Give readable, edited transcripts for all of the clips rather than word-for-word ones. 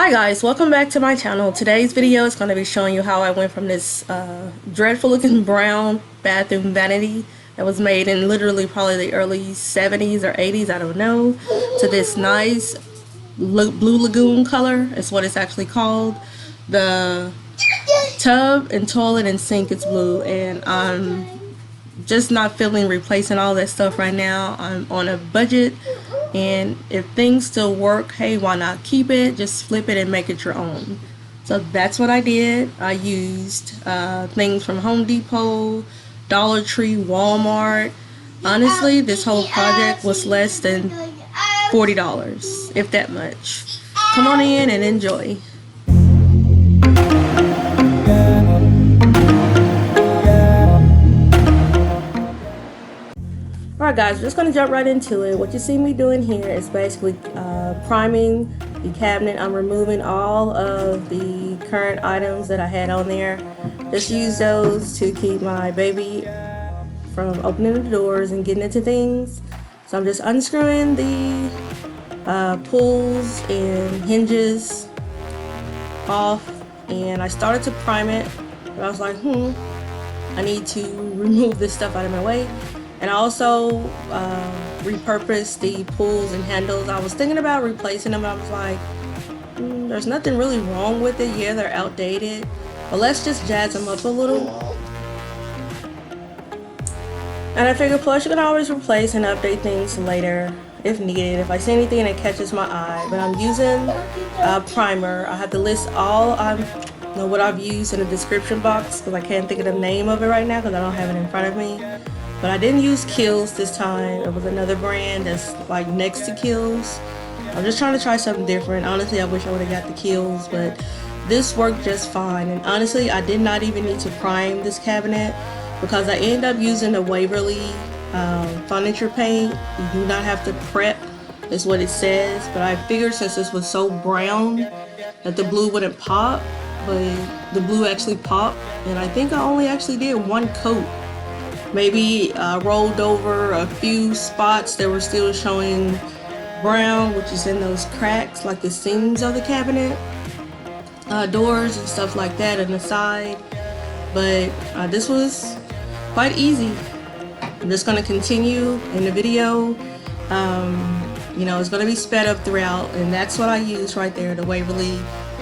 Hi guys, welcome back to my channel. Today's video is going to be showing you how I went from this dreadful looking brown bathroom vanity that was made in literally probably the early 70s or 80s, I don't know, to this nice blue lagoon color is what it's actually called. The tub and toilet and sink is blue, and I'm just not feeling replacing all that stuff right now. I'm on a budget, and if things still work, hey, why not keep it? Just flip it and make it your own. So that's what I did. I used things from Home Depot, Dollar Tree, Walmart. Honestly, this whole project was less than $40, if that much. Come on in and enjoy. Alright guys, we're just going to jump right into it. What you see me doing here is basically priming the cabinet. I'm removing all of the current items that I had on there. Just use those to keep my baby from opening the doors and getting into things. So I'm just unscrewing the pulls and hinges off, and I started to prime it, but I was like, I need to remove this stuff out of my way. And I also repurposed the pulls and handles. I was thinking about replacing them, but I was like, there's nothing really wrong with it. Yeah, they're outdated, but let's just jazz them up a little. And I figured, plus you can always replace and update things later if needed, if I see anything that catches my eye. But I'm using primer. I have to list all what I've used in the description box because I can't think of the name of it right now because I don't have it in front of me. But I didn't use Kills this time. It was another brand that's like next to Kills. I'm just trying to try something different. Honestly, I wish I would have got the Kills, but this worked just fine. And honestly, I did not even need to prime this cabinet because I ended up using the Waverly furniture paint. You do not have to prep, is what it says. But I figured since this was so brown that the blue wouldn't pop, but the blue actually popped. And I think I only actually did one coat. Maybe rolled over a few spots that were still showing brown, which is in those cracks, like the seams of the cabinet, doors and stuff like that on the side. But this was quite easy. I'm just going to continue in the video. It's going to be sped up throughout, and that's what I used right there, the Waverly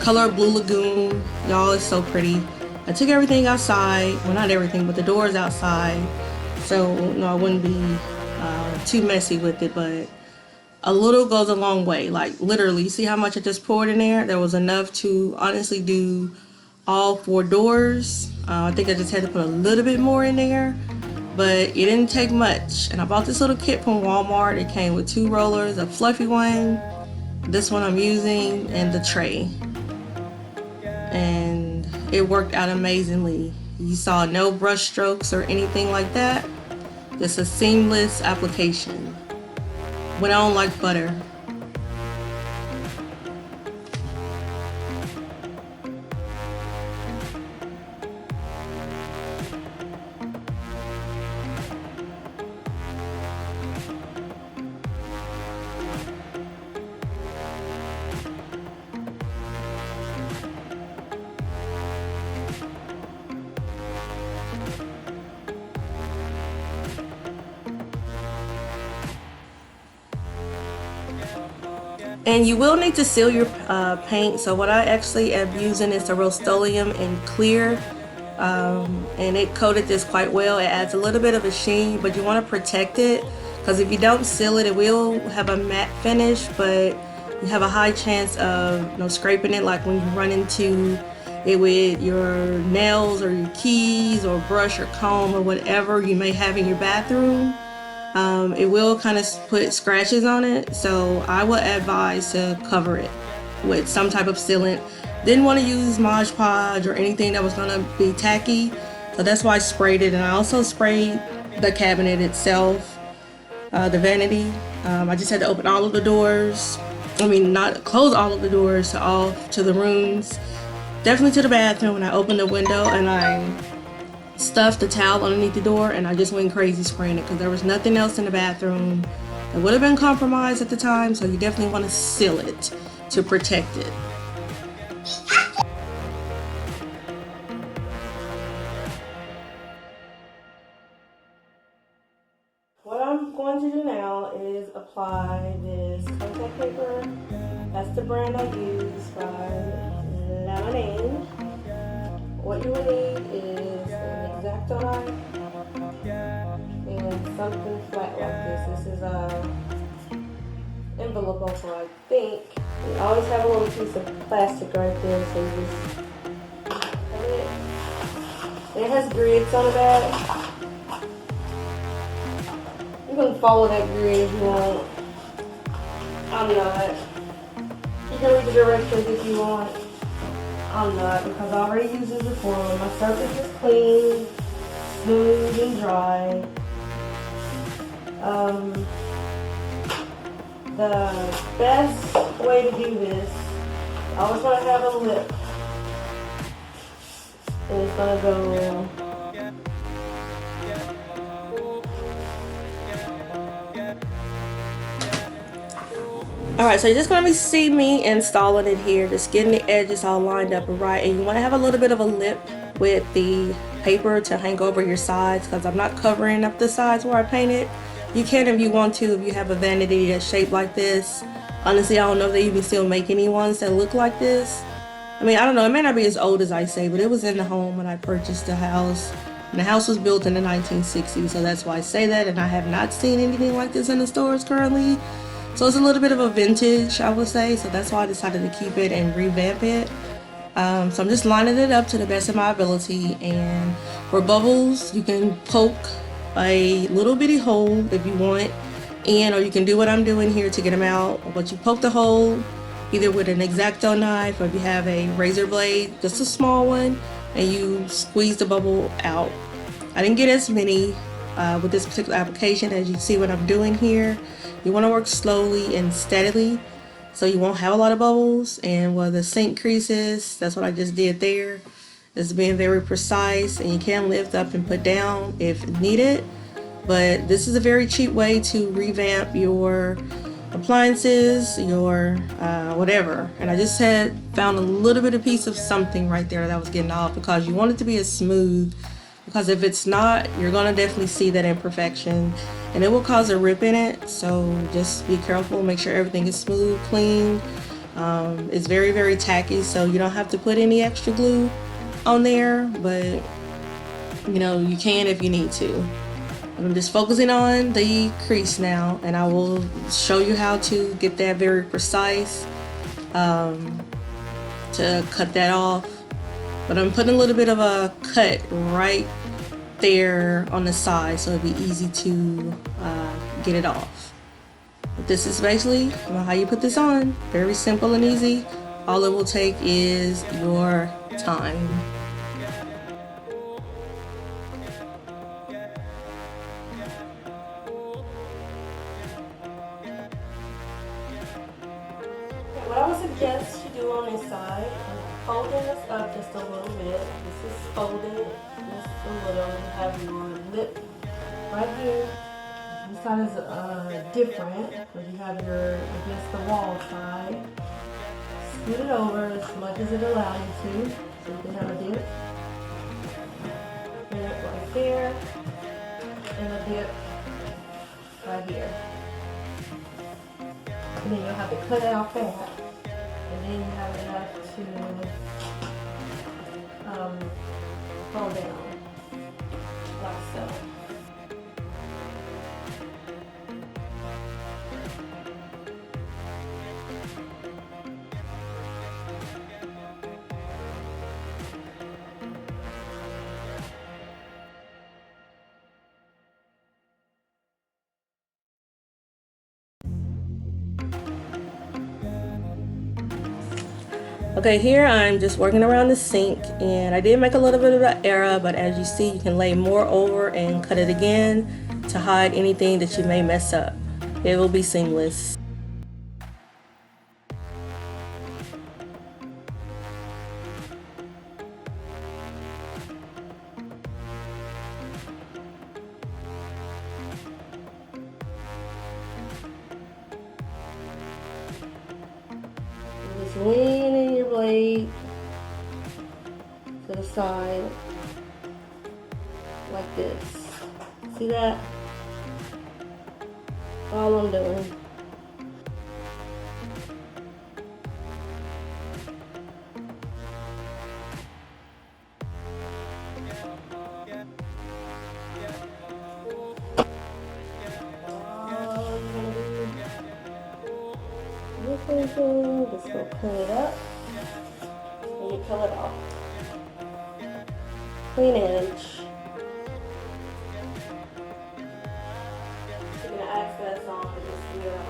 color Blue Lagoon. Y'all, it's so pretty. I took everything outside, well, not everything, but the doors outside, so I wouldn't be too messy with it. But a little goes a long way. Like literally, see how much I just poured in there? There was enough to honestly do all 4 doors. I think I just had to put a little bit more in there, but it didn't take much. And I bought this little kit from Walmart. It came with 2 rollers, a fluffy one, this one I'm using, and the tray. And it worked out amazingly. You saw no brush strokes or anything like that. Just a seamless application. Went on like butter. And you will need to seal your paint. So what I actually am using is the Rustoleum in clear, and it coated this quite well. It adds a little bit of a sheen, but you want to protect it because if you don't seal it, it will have a matte finish, but you have a high chance of scraping it, like when you run into it with your nails or your keys or brush or comb or whatever you may have in your bathroom. It will kind of put scratches on it, so I would advise to cover it with some type of sealant. Didn't want to use Mod Podge or anything that was going to be tacky, so that's why I sprayed it. And I also sprayed the cabinet itself, the vanity. I just had to open all of the doors. Not close all of the doors to the rooms, definitely to the bathroom. And I opened the window and I stuffed the towel underneath the door, and I just went crazy spraying it because there was nothing else in the bathroom that would have been compromised at the time. So you definitely want to seal it to protect it. That's the brand I use by Lemonade. What you will need is an X-Acto knife and something flat like this. This is a envelope opener, I think. You always have a little piece of plastic right there, so you just put it. It has grids on the back. You can follow that grid if you want. I'm not. You can read the directions if you want. I'm not, because I already used this before. My surface is clean, smooth, and dry. The best way to do this, I always want to have a lip. And it's going to go alright, so you're just going to see me installing it here, just getting the edges all lined up right, and you want to have a little bit of a lip with the paper to hang over your sides, because I'm not covering up the sides where I painted. You can if you want to, if you have a vanity that's shaped like this. Honestly, I don't know if they even still make any ones that look like this. I mean, I don't know, it may not be as old as I say, but it was in the home when I purchased the house. And the house was built in the 1960s, so that's why I say that, and I have not seen anything like this in the stores currently. So it's a little bit of a vintage, I would say, so that's why I decided to keep it and revamp it. So I'm just lining it up to the best of my ability, and for bubbles, you can poke a little bitty hole if you want, and or you can do what I'm doing here to get them out. But you poke the hole either with an X-Acto knife, or if you have a razor blade, just a small one, and you squeeze the bubble out. I didn't get as many with this particular application, as you see what I'm doing here. You want to work slowly and steadily, so you won't have a lot of bubbles. And where the sink creases, that's what I just did there. It's being very precise, and you can lift up and put down if needed. But this is a very cheap way to revamp your appliances, your whatever. And I just found a little bit of piece of something right there that was getting off, because you want it to be as smooth, because if it's not, you're gonna definitely see that imperfection, and it will cause a rip in it. So just be careful, make sure everything is smooth, clean. It's very, very tacky, so you don't have to put any extra glue on there, but you know, you can if you need to. I'm just focusing on the crease now, and I will show you how to get that very precise, to cut that off. But I'm putting a little bit of a cut right there on the side, so it'll be easy to get it off. But this is basically how you put this on. Very simple and easy. All it will take is your time. What I would suggest you do on this side is folding this up just a little bit. This is folded just a little. You have your lip right here. This side is different, because you have your against the wall side. Scoot it over as much as it allows you to, so you can have a dip. Dip right there, and a dip right here. And then you'll have to cut out that. And then you have enough to fold down, like so. Okay, here I'm just working around the sink, and I did make a little bit of an error, but as you see, you can lay more over and cut it again to hide anything that you may mess up. It will be seamless. Just lean in your blade to the side like this. See that? All I'm doing. anything, just go clean it up and you peel it off. Clean edge. You're gonna access on and just clean it off.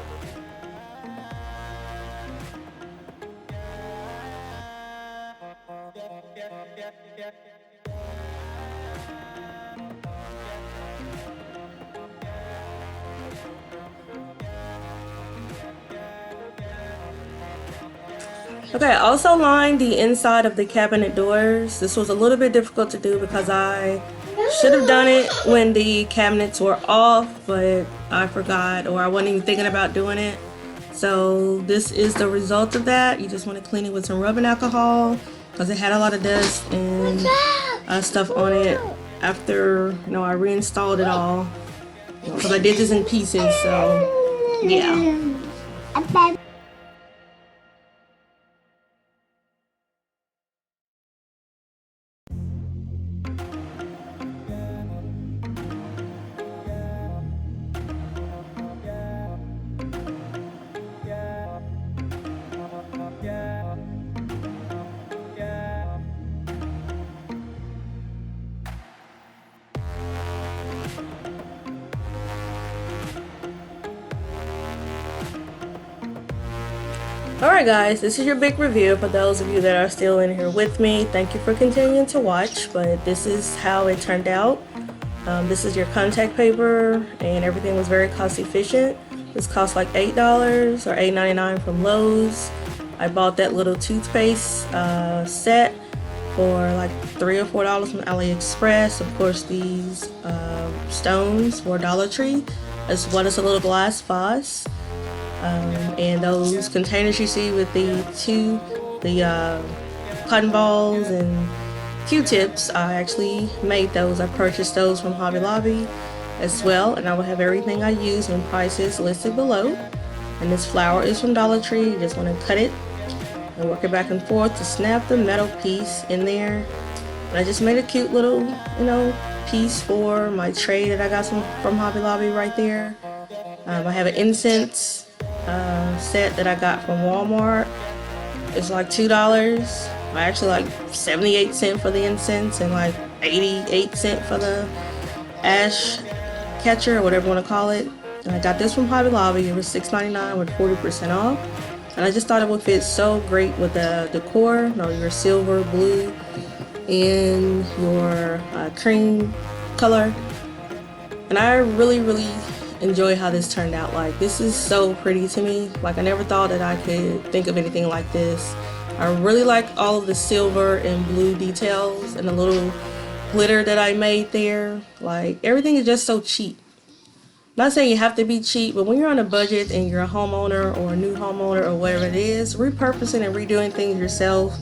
Okay, I also lined the inside of the cabinet doors. This was a little bit difficult to do because I should have done it when the cabinets were off, but I forgot or I wasn't even thinking about doing it. So this is the result of that. You just want to clean it with some rubbing alcohol because it had a lot of dust and stuff on it after I reinstalled it all because I did this in pieces. So yeah. Alright guys, this is your big review for those of you that are still in here with me. Thank you for continuing to watch, but this is how it turned out. This is your contact paper and everything was very cost efficient. This cost like $8 or $8.99 from Lowe's. I bought that little toothpaste set for like $3 or $4 from Aliexpress. Of course these stones were Dollar Tree, as well as a little glass vase. And those containers you see with the cotton balls and Q-tips, I actually made those. I purchased those from Hoby Lobby as well, and I will have everything I use and prices listed below. And this flower is from Dollar Tree. You just want to cut it and work it back and forth to snap the metal piece in there. And I just made a cute little, piece for my tray that I got from Hoby Lobby right there. I have an incense set that I got from Walmart. It's like $2. I actually like 78 cents for the incense and like 88 cents for the ash catcher or whatever you want to call it. And I got this from Hoby Lobby. It was $6.99 with 40% off. And I just thought it would fit so great with the decor, your silver, blue, and your cream color. And I really enjoy how this turned out. Like, this is so pretty to me. Like, I never thought that I could think of anything like this. I really like all of the silver and blue details and the little glitter that I made there. Like, everything is just so cheap. Not saying you have to be cheap, but when you're on a budget and you're a homeowner or a new homeowner or whatever it is, repurposing and redoing things yourself